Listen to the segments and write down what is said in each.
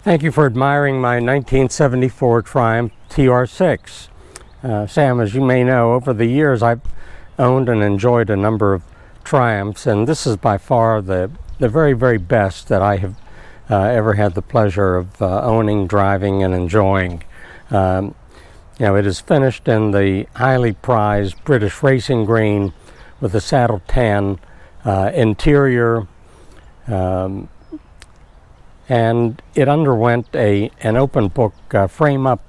Thank you for admiring my 1974 Triumph TR6. Sam, as you may know, over the years I've owned and enjoyed a number of Triumphs, and this is by far the very, very best that I have ever had the pleasure of owning, driving, and enjoying. You know, it is finished in the highly prized British racing green with a saddle tan interior, and it underwent an open book frame-up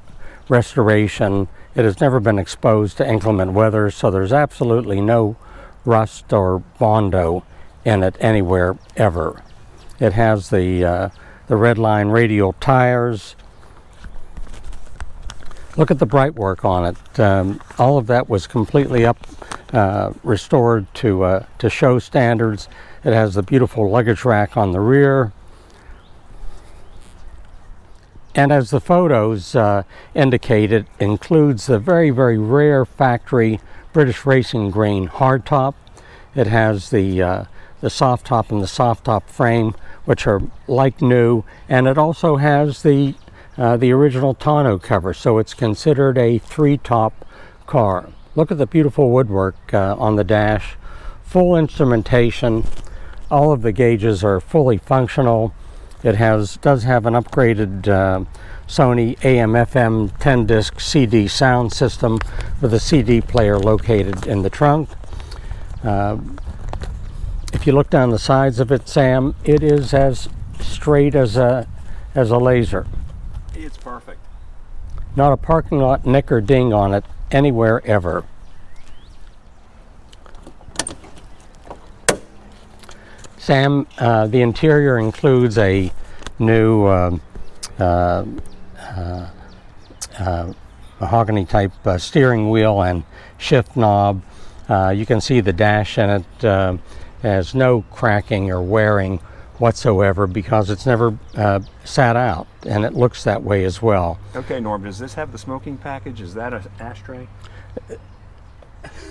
restoration. It has never been exposed to inclement weather, so there's absolutely no rust or bondo in it anywhere ever. It has the red line radial tires. Look at the bright work on it. All of that was completely restored to show standards. It has the beautiful luggage rack on the rear. And as the photos indicate, it includes the very, very rare factory British racing green hardtop. It has the soft top and the soft top frame, which are like new, and it also has the original tonneau cover, so it's considered a three-top car. Look at the beautiful woodwork on the dash, full instrumentation. All of the gauges are fully functional. It does have an upgraded Sony AM/FM 10-disc CD sound system with a CD player located in the trunk. If you look down the sides of it, Sam, it is as straight as a laser. It's perfect. Not a parking lot nick or ding on it anywhere ever. Sam, the interior includes a new mahogany type steering wheel and shift knob. You can see the dash in it has no cracking or wearing whatsoever because it's never sat out, and it looks that way as well. Okay, Norm, does this have the smoking package? Is that an ashtray?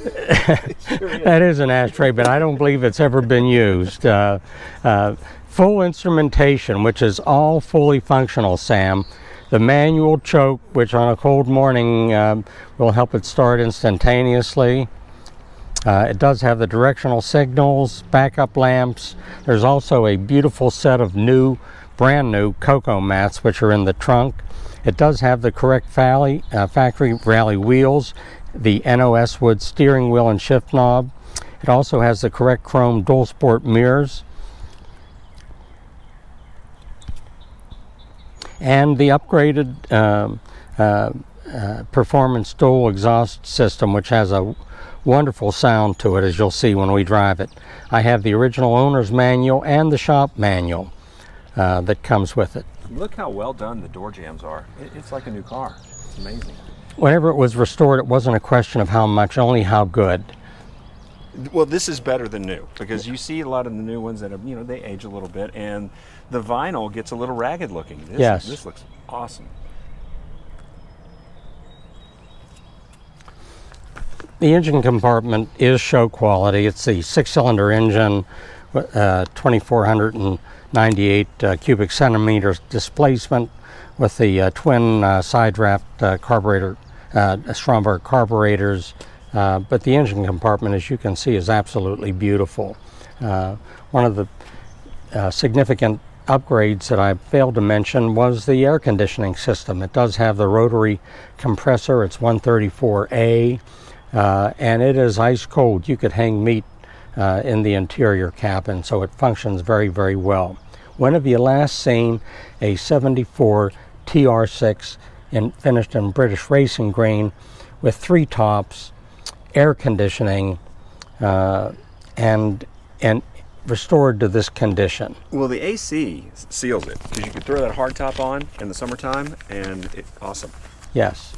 That is an ashtray, but I don't believe it's ever been used. Full instrumentation, which is all fully functional, Sam. The manual choke, which on a cold morning will help it start instantaneously. It does have the directional signals, backup lamps. There's also a beautiful set of brand new cocoa mats, which are in the trunk. It does have the correct factory rally wheels, the NOS wood steering wheel and shift knob. It also has the correct chrome dual sport mirrors and the upgraded performance dual exhaust system, which has a wonderful sound to it, as you'll see when we drive it. I have the original owner's manual and the shop manual that comes with it. Look how well done the door jambs are. It's like a new car. It's amazing. Whenever it was restored, it wasn't a question of how much, only how good. Well, this is better than new, because you see a lot of the new ones that are, they age a little bit, and the vinyl gets a little ragged looking. This looks awesome. The engine compartment is show quality. It's the 6-cylinder engine, 2,498 cubic centimeters displacement with the twin side draft carburetor, Stromberg carburetors. But the engine compartment, as you can see, is absolutely beautiful. One of the significant upgrades that I failed to mention was the air conditioning system. It does have the rotary compressor. It's 134A. And it is ice cold. You could hang meat in the interior cabin, so it functions very, very well. When have you last seen a 74 TR6 finished in British racing green with 3 tops, air conditioning, and restored to this condition? Well, the AC seals it, because you can throw that hard top on in the summertime, and it's awesome. Yes.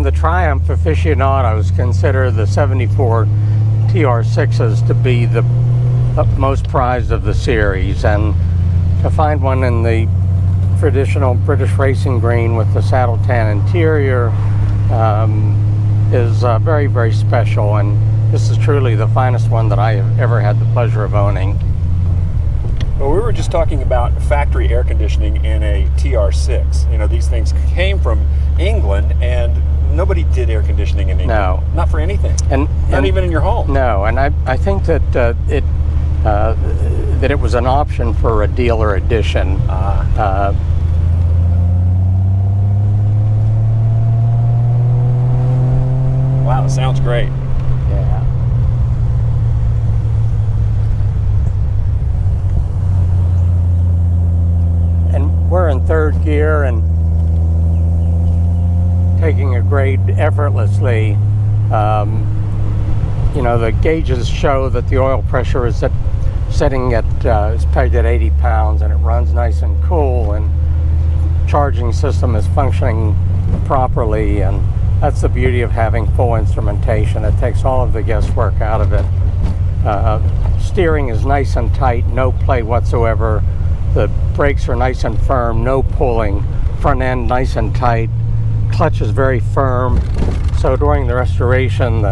Sam, the Triumph aficionados consider the 74 TR6s to be the most prized of the series, and to find one in the traditional British racing green with the saddle tan interior is very, very special, and this is truly the finest one that I have ever had the pleasure of owning. Well, we were just talking about factory air conditioning in a TR6. You know, these things came from England, and nobody did air conditioning in England. No. Not for anything. Not even in your home. No, and I think that that it was an option for a dealer edition. Wow, it sounds great. Yeah. And we're in third gear and taking a grade effortlessly. You know, the gauges show that the oil pressure is setting at is pegged at 80 pounds, and it runs nice and cool, and charging system is functioning properly, and that's the beauty of having full instrumentation. It takes all of the guesswork out of it. Steering is nice and tight, no play whatsoever. The brakes are nice and firm, no pulling. Front end nice and tight. Clutch is very firm. So during the restoration,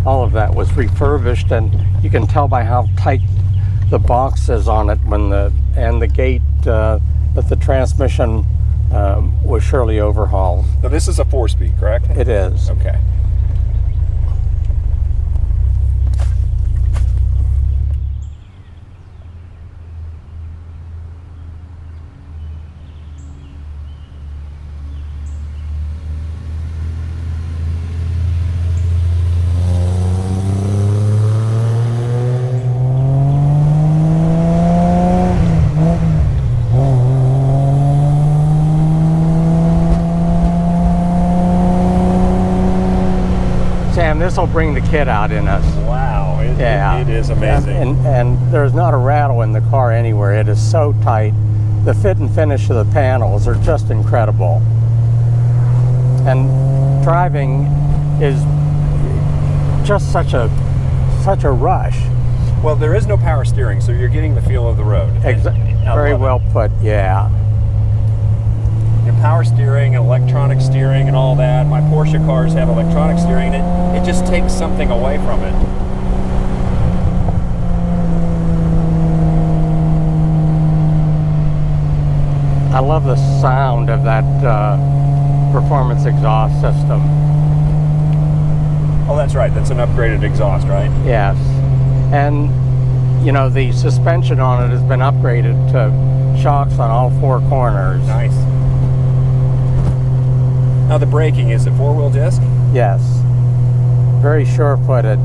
all of that was refurbished, and you can tell by how tight the box is on it and the gate that the transmission was surely overhauled. Now this is a 4-speed, correct? It is. Okay. Sam, this will bring the kid out in us. Wow, it is amazing. And there's not a rattle in the car anywhere. It is so tight. The fit and finish of the panels are just incredible. And driving is just such a rush. Well, there is no power steering, so you're getting the feel of the road. Very well put, yeah. Your power steering and electronic steering and all that. My Porsche cars have electronic steering, and it just takes something away from it. I love the sound of that performance exhaust system. Oh, that's right. That's an upgraded exhaust, right? Yes. And, you know, the suspension on it has been upgraded to shocks on all 4 corners. Nice. Now the braking, is it 4-wheel disc? Yes. Very sure-footed.